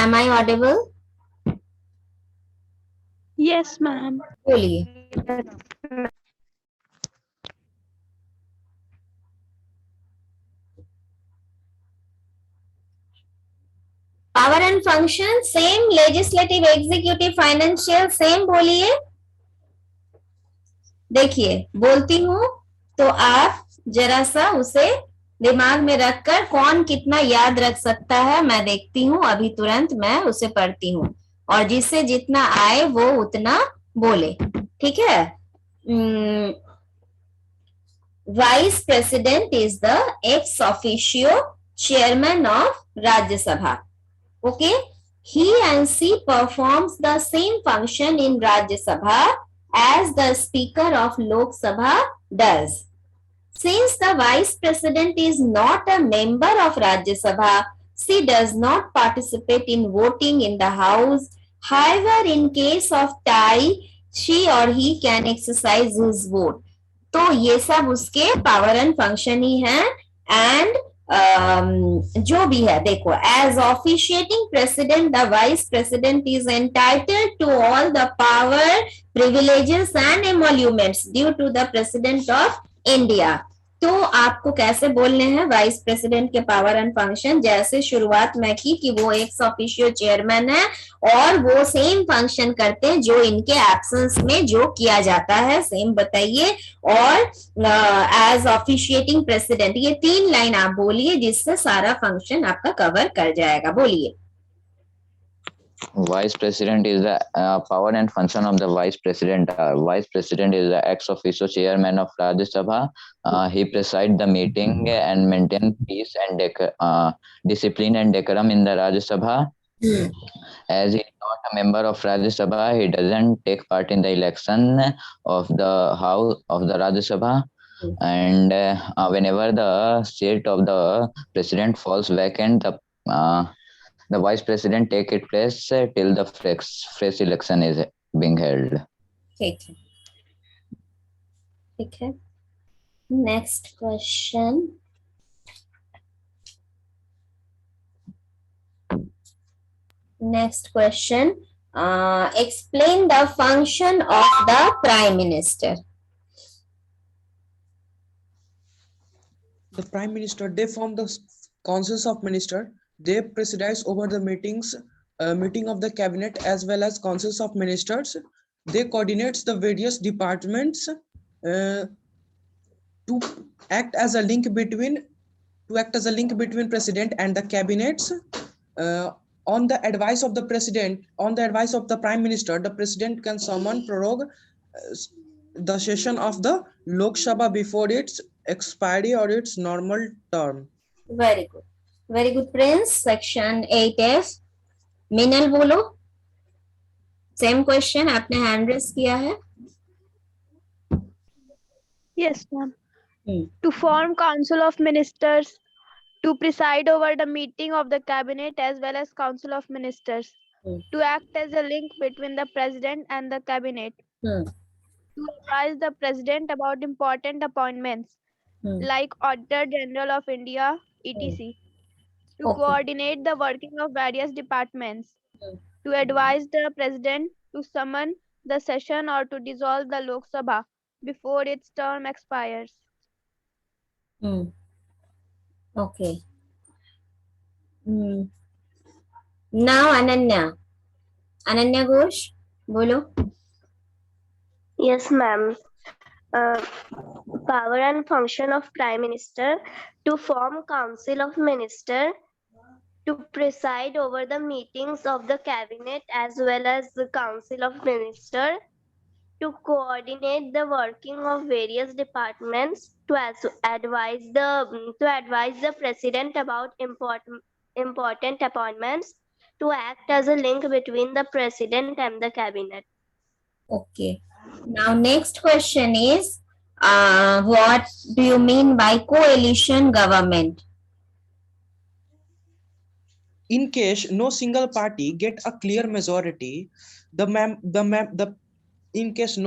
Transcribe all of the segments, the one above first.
Am I audible? Yes, ma'am. बोलिए. Power and function same, legislative, executive, financial same. बोलिए. देखिए बोलती हूँ तो आप जरा सा उसे दिमाग में रखकर कौन कितना याद रख सकता है मैं देखती हूँ. अभी तुरंत मैं उसे पढ़ती हूँ और जिससे जितना आए वो उतना बोले. ठीक है. Vice president is the ex officio chairman of Rajya Sabha. Okay, he and she performs the same function in Rajya Sabha as the Speaker of Lok Sabha does. Since the Vice President is not a member of Rajya Sabha, she does not participate in voting in the House. However, in case of tie, she or he can exercise his vote. तो ये सब उसके power and function ही है. And जो भी है देखो, as officiating president the vice president is entitled to all the power, privileges and emoluments due to the president of India. तो आपको कैसे बोलने हैं वाइस प्रेसिडेंट के पावर एंड फंक्शन? जैसे शुरुआत में की कि वो एक्स ऑफिशियो चेयरमैन है और वो सेम फंक्शन करते हैं जो इनके एब्सेंस में जो किया जाता है, सेम बताइए. और एज ऑफिशिएटिंग प्रेसिडेंट, ये 3 लाइन आप बोलिए जिससे सारा फंक्शन आपका कवर कर जाएगा. बोलिए. Vice President is the power and function of the Vice President. Vice President is the ex officio chairman of Rajya Sabha. He presides the meeting and maintain peace and discipline and decorum in the Rajya Sabha. As he is not a member of Rajya Sabha, he doesn't take part in the election of the House of the Rajya Sabha. And whenever the seat of the president falls vacant, the vice president take its place till the fresh election is being held. ठीक है. ठीक है. Next question. Next question. Explain the function of the prime minister. The Prime Minister, they form the councils of minister. They preside over the meeting of the cabinet as well as councils of ministers. They coordinates the various departments to act as a link between president and the cabinets. On the advice of the president, on the advice of the prime minister, the president can summon, prorogue the session of the Lok Sabha before its expiry or its normal term. Very good. Very good, Prince. Section 8F. मिनल बोलो. Same question, आपने hand raise किया है. Yes, ma'am. To form council of ministers, to preside over the meeting of the cabinet as well as council of ministers, to act as a link between the president and the cabinet, to advise the president about important appointments like Auditor General of India, etc., to coordinate the working of various departments, to advise the president to summon the session or to dissolve the Lok Sabha before its term expires. Okay. Now Ananya Ghosh, बोलो. Yes, ma'am. Power and function of Prime Minister: to form Council of Minister, to preside over the meetings of the Cabinet as well as the Council of Minister, to coordinate the working of various departments, to advise the President about important appointments, to act as a link between the President and the Cabinet. Okay. Now next question is, what do you mean by coalition government? In case no single party get a clear majority, in case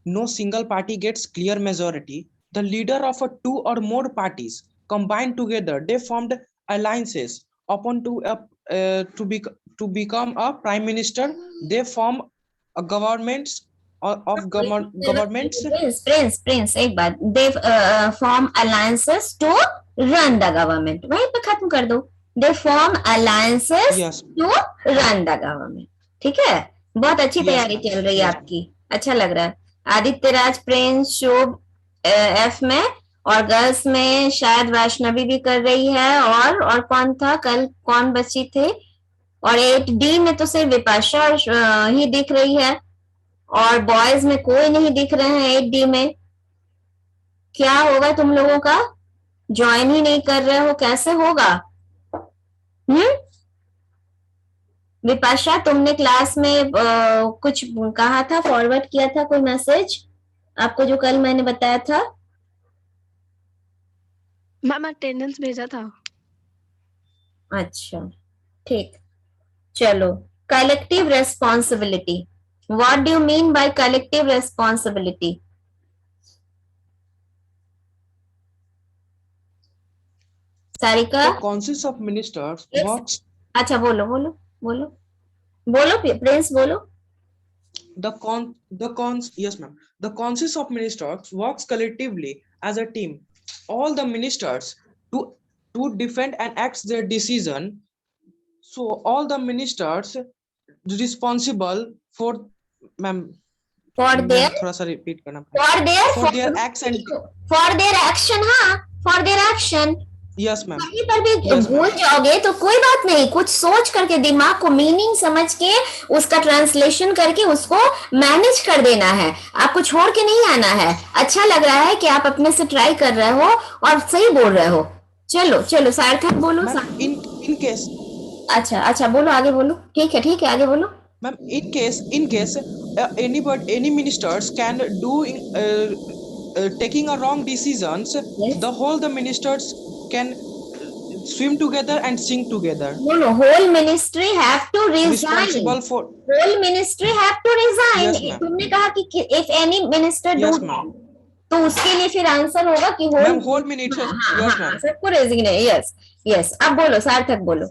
no single party gets clear majority, the leader of two or more parties combined together, they formed alliances upon to to become a prime minister, they form a governments governments. Prince एक बात, they form alliances to run the government, वहीं पे खत्म कर दो, they form alliances Yes, to run the government. ठीक है, बहुत अच्छी Yes, तैयारी ma'am. चल रही है Yes, आपकी, अच्छा लग रहा है। आदित्य राज, प्रिंस, शुभ एफ में, और गर्ल्स में शायद वैष्णवी भी कर रही है, और कौन था कल, कौन बची थी, और 8D में तो सिर्फ विपाशा ही दिख रही है, और बॉयज में कोई नहीं दिख रहे हैं 8D में। क्या होगा तुम लोगों का, ज्वाइन ही नहीं कर रहे हो, कैसे होगा? विपाशा, तुमने क्लास में कुछ कहा था, फॉरवर्ड किया था कोई मैसेज आपको, जो कल मैंने बताया था? मैम अटेंडेंस भेजा था। अच्छा, ठीक, चलो। Collective responsibility, what do you mean by collective responsibility? Sarika, the consists of ministers Yes. works. अच्छा, बोलो बोलो बोलो बोलो, प्रिंस बोलो। Yes, ma'am. The consists of ministers works collectively as a team. All the ministers to defend and act their decision. So all the ministers responsible for, ma'am. For their, थोड़ा सा repeat करना for their, for their acts and for their action, हाँ, for their action. yes, ma'am. कहीं पर भी Yes, भूल ma'am. जाओगे तो कोई बात नहीं, कुछ सोच करके, दिमाग को मीनिंग समझ के, उसका ट्रांसलेशन करके उसको मैनेज कर देना है, आपको छोड़ के नहीं आना है। अच्छा लग रहा है कि आप अपने से ट्राई कर रहे हो और सही बोल रहे हो। चलो चलो, सार्थक बोलो। Ma'am, in case, अच्छा अच्छा, बोलो, आगे बोलो। ठीक है, आगे बोलो। ma'am, in case any ministers can do taking a wrong decisions, Yes. the ministers can swim together and sink together. No, whole ministry have to resign. Responsible for, Whole ministry have to resign. Yes, ma'am. तुमने कहा कि if any minister do Yes, that, ma'am. तो उसके लिए फिर answer होगा कि Ma'am, whole minister, yes, ma'am. सबको रेजिग्नेट, यस। अब बोलो, सार्थक बोलो।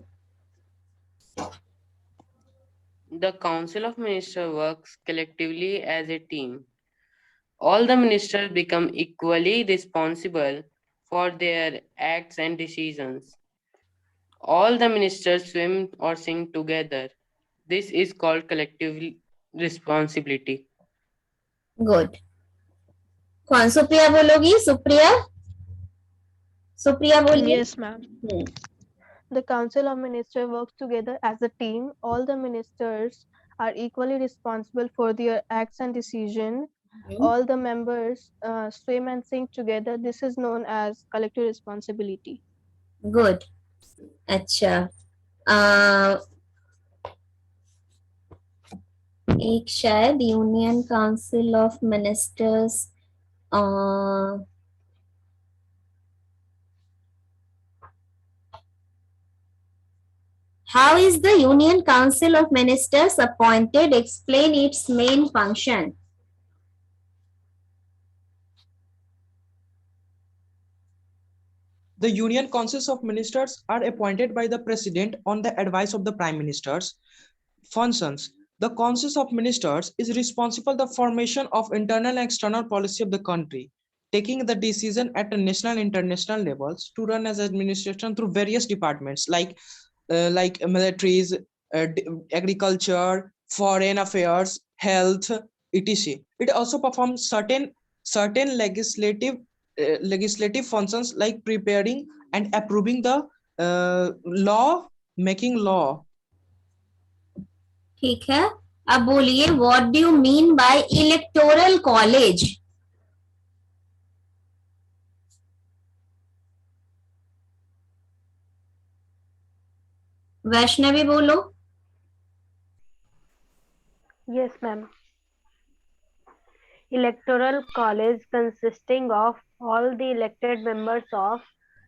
The Council of Ministers works collectively as a team. All the ministers become equally responsible for their acts and decisions. All the ministers swim or sing together. This is called collective responsibility. Good. कौन, सुप्रिया बोलोगी? सुप्रिया, सुप्रिया बोलिए। Yes, ma'am. The Council of Ministers works together as a team. All the ministers are equally responsible for their acts and decision. All the members swim and sing together. This is known as collective responsibility. Good, अच्छा। एक शायद union council of ministers, how is the Union Council of Ministers appointed? Explain its main function. The Union Councils of Ministers are appointed by the President on the advice of the Prime Ministers. Functions. The Councils of Ministers is responsible for the formation of internal and external policy of the country, taking the decision at the national and international levels to run as administration through various departments like militaries, agriculture, foreign affairs, health, etc. It also performs certain legislative functions like preparing and approving the making law. ठीक है, अब बोलिए, what do you mean by electoral college? Vaishnavi बोलो। Yes, ma'am. Electoral college consisting of all the elected members of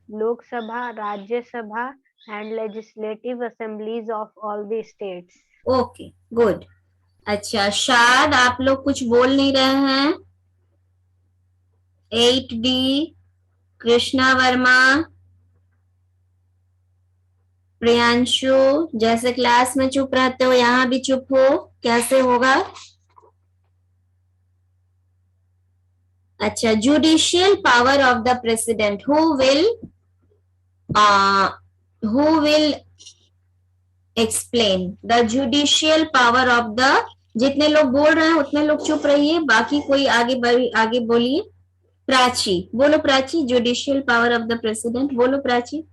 Lok Sabha, Rajya Sabha and legislative assemblies of all the states. Okay, good. अच्छा, शायद आप लोग कुछ बोल नहीं रहे हैं। 8D, कृष्णा वर्मा, प्रियांशु, जैसे क्लास में चुप रहते हो यहाँ भी चुप हो, कैसे होगा? अच्छा, judicial power of the president, who will explain the judicial power of the, जितने लोग बोल रहे हैं उतने लोग चुप रहिए, बाकी कोई आगे बोलिए। प्राची, बोलो Prachi, judicial power of the president, बोलो Prachi.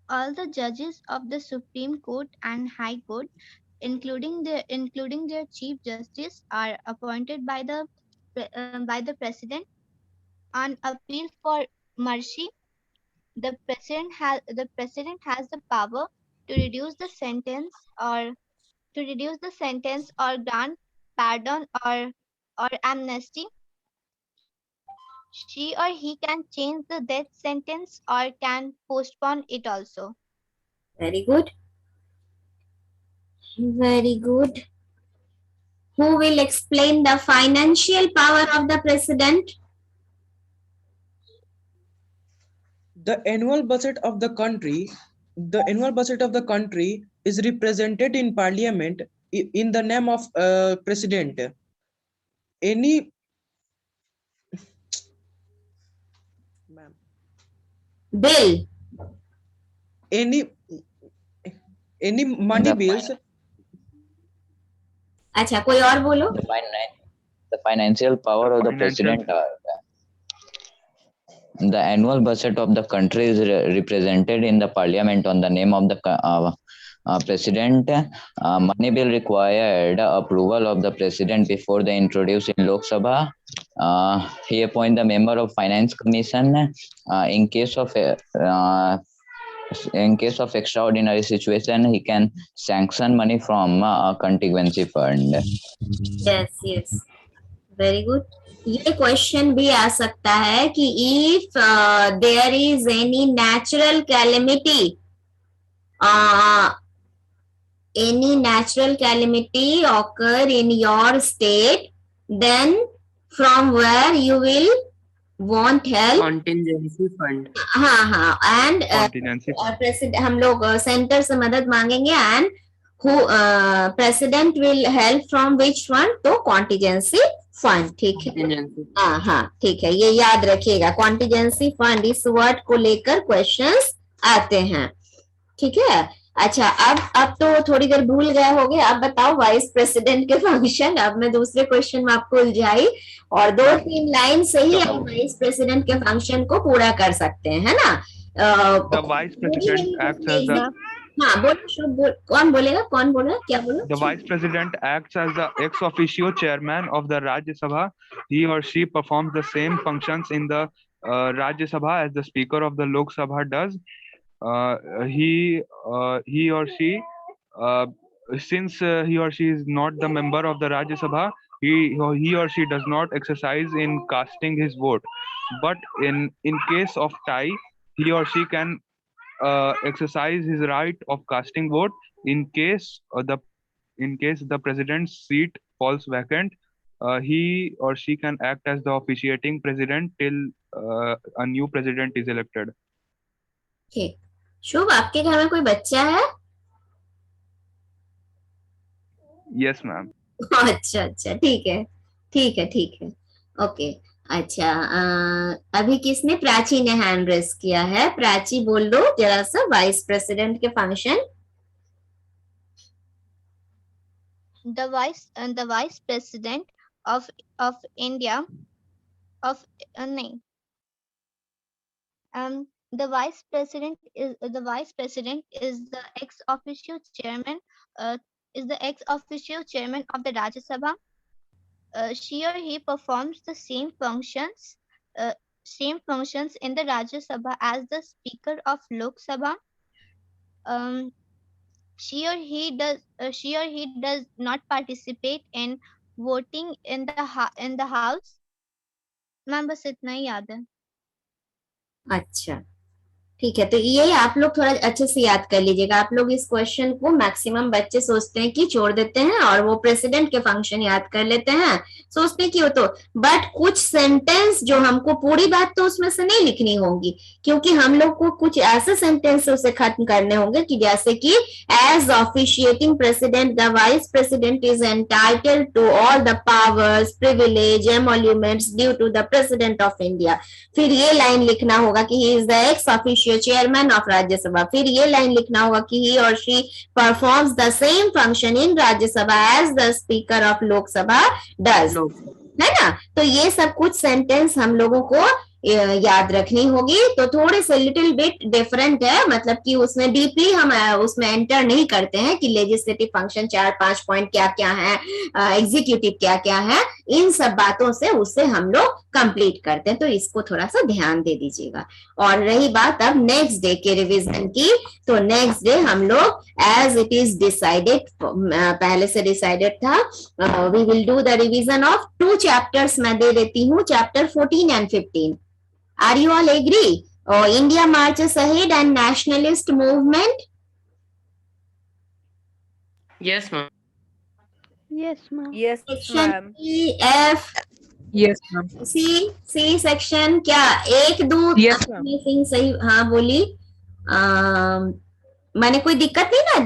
All the judges of the Supreme Court and High Court, including their Chief Justice, are appointed by the President on appeal for mercy. The President has the power to reduce the sentence or grant pardon or amnesty. She or he can change the death sentence or can postpone it also. Very good. Very good. Who will explain the financial power of the president? The annual budget of the country is represented in parliament in the name of president. Any Bill. any money The bills. अच्छा, कोई और बोलो। The financial power of the president are the annual budget of the country is represented in the parliament on the name of the president. Money bill required approval of the president before they introduce in Lok Sabha. He appoint the member of finance commission in case of extraordinary situation. He can sanction money from a contingency fund. Yes, very good. ये question भी आ सकता है कि if there is any natural calamity occur in your state, then from where you will want help. Contingency fund. हाँ, and president, हम लोग centre से मदद मांगेंगे, and who president will help from which fund? तो contingency fund, ठीक है। Contingency. हाँ, ठीक है, ये याद रखिएगा, contingency fund इस वर्ड को लेकर क्वेश्चंस आते हैं, ठीक है। अच्छा, अब तो थोड़ी देर भूल गए होंगे, अब बताओ वाइस प्रेसिडेंट के फंक्शन। अब मैं दूसरे क्वेश्चन में आपको उलझाई, और 2-3 लाइन से ही आप वाइस प्रेसिडेंट के फंक्शन को पूरा कर सकते हैं, है ना? The vice president acts as the हाँ, बोलो, कौन बोलेगा, कौन बोल रहा है, क्या बोलो? The vice president acts as the ex officio chairman of the Rajya Sabha. He or she performs the same functions in the Rajya Sabha as the speaker of the Lok Sabha does. He or she, since he or she is not the member of the Rajya Sabha, he or she does not exercise in casting his vote. But in case of tie, he or she can exercise his right of casting vote in case the president's seat falls vacant. He or she can act as the officiating president till a new president is elected. ठीक। शुभ, आपके घर में कोई बच्चा है? Yes, ma'am. अच्छा, ठीक है, ओके। अच्छा, अभी किसने, प्राची ने हैंड रेस किया है। प्राची, बोल दो जरा सा वाइस प्रेसिडेंट के function. The vice president of India the vice president is the ex officio chairman of the Rajya Sabha. She or he performs the same functions in the Rajya Sabha as the speaker of Lok Sabha. She or he does not participate in voting in the house. Ma'am बस इतना ही याद है। अच्छा, ठीक है, तो ये आप लोग थोड़ा अच्छे से याद कर लीजिएगा। आप लोग इस क्वेश्चन को मैक्सिमम बच्चे सोचते हैं कि छोड़ देते हैं और वो प्रेसिडेंट के फंक्शन याद कर लेते हैं, सोचते हैं कि वो तो, बट कुछ सेंटेंस जो हमको पूरी बात तो उसमें से नहीं लिखनी होगी, क्योंकि हम लोग को कुछ ऐसे सेंटेंस उसे खत्म करने होंगे कि जैसे कि as officiating president the vice president is entitled to all the powers privilege emoluments due to the president of India. फिर ये लाइन लिखना होगा कि he is the ex officio chairman of Rajya Sabha. फिर ये लाइन लिखना होगा कि he or she performs the same function in Rajya Sabha as the speaker of Lok Sabha does, है ना। तो ये सब कुछ सेंटेंस हम लोगों को याद रखनी होगी। तो थोड़े से लिटिल बिट डिफरेंट है, मतलब कि उसमें डीपली हम उसमें एंटर नहीं करते हैं कि लेजिस्लेटिव फंक्शन 4-5 पॉइंट क्या क्या है, एग्जीक्यूटिव क्या क्या है, इन सब बातों से उससे हम लोग कंप्लीट करते हैं। तो इसको थोड़ा सा ध्यान दे दीजिएगा। और रही बात अब नेक्स्ट डे के रिवीजन की, तो नेक्स्ट डे हम लोग एज इट इज डिसाइडेड, पहले से डिसाइडेड था, we will do the revision of 2 chapters. मैं दे देती हूँ, chapter 14 and 15. Are you all agree? India marches ahead and nationalist movement. Yes, ma'am. Yes, ma'am. Yes, Section ma'am. E, F, Yes, ma'am. C section क्या 1, 2 Yes, ma'am. Singh सही, हाँ बोली। मैंने कोई दिक्कत नहीं ना,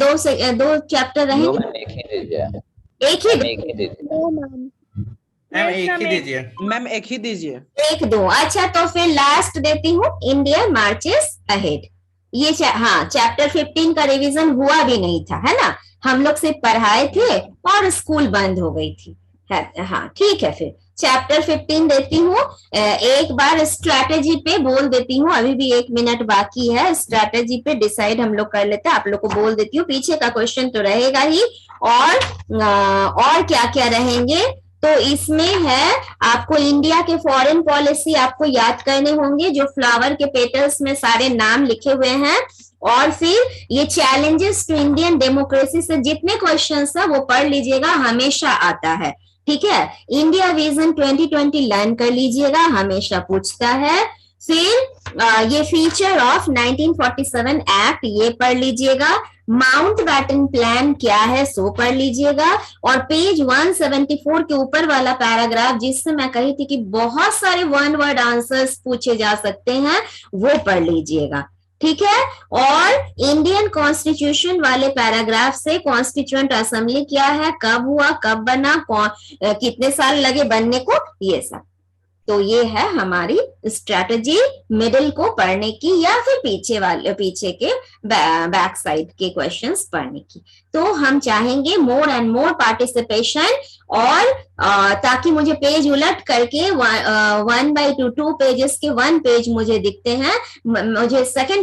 2 चैप्टर नो रहेंगे, मैम, एक ही दीजिए। एक ही एक ही दीजिए। No, ma'am. मैम Yes, एक ma'am, ही एक- दीजिए। मैम एक ही दीजिए। 1, 2। अच्छा, तो फिर लास्ट देती हूँ इंडिया मार्चेस अहेड। ये हाँ, चैप्टर 15 का रिवीजन हुआ भी नहीं था, है ना। हम लोग सिर्फ पढ़ाए थे और स्कूल बंद हो गई थी। हाँ ठीक है, फिर चैप्टर 15 देती हूँ। एक बार स्ट्रैटेजी पे बोल देती हूँ, अभी भी 1 मिनट बाकी है। स्ट्रैटेजी पे डिसाइड हम लोग कर लेते हैं, आप लोग को बोल देती हूँ। पीछे का क्वेश्चन तो रहेगा ही, और क्या क्या रहेंगे तो इसमें है, आपको इंडिया के फॉरेन पॉलिसी आपको याद करने होंगे, जो फ्लावर के पेटल्स में सारे नाम लिखे हुए हैं। और फिर ये चैलेंजेस टू इंडियन डेमोक्रेसी से जितने क्वेश्चंस है वो पढ़ लीजिएगा, हमेशा आता है। ठीक है, इंडिया विजन 2020 लर्न कर लीजिएगा, हमेशा पूछता है। फिर ये फीचर ऑफ 1947 एक्ट ये पढ़ लीजिएगा। माउंट बैटन प्लान क्या है सो पढ़ लीजिएगा। और पेज 174 के ऊपर वाला पैराग्राफ, जिससे मैं कही थी कि बहुत सारे 1 वर्ड आंसर्स पूछे जा सकते हैं, वो पढ़ लीजिएगा। ठीक है, और इंडियन कॉन्स्टिट्यूशन वाले पैराग्राफ से कॉन्स्टिट्यूएंट असेंबली क्या है, कब हुआ, कब बना, कितने साल लगे बनने को, ये सब। तो ये है हमारी स्ट्रैटेजी मिडिल को पढ़ने की, या फिर पीछे के बैक साइड के क्वेश्चंस पढ़ने की। तो हम चाहेंगे मोर एंड मोर पार्टिसिपेशन, और ताकि मुझे पेज उलट करके 1/2 पेजेस के 1 पेज मुझे दिखते हैं, मुझे सेकंड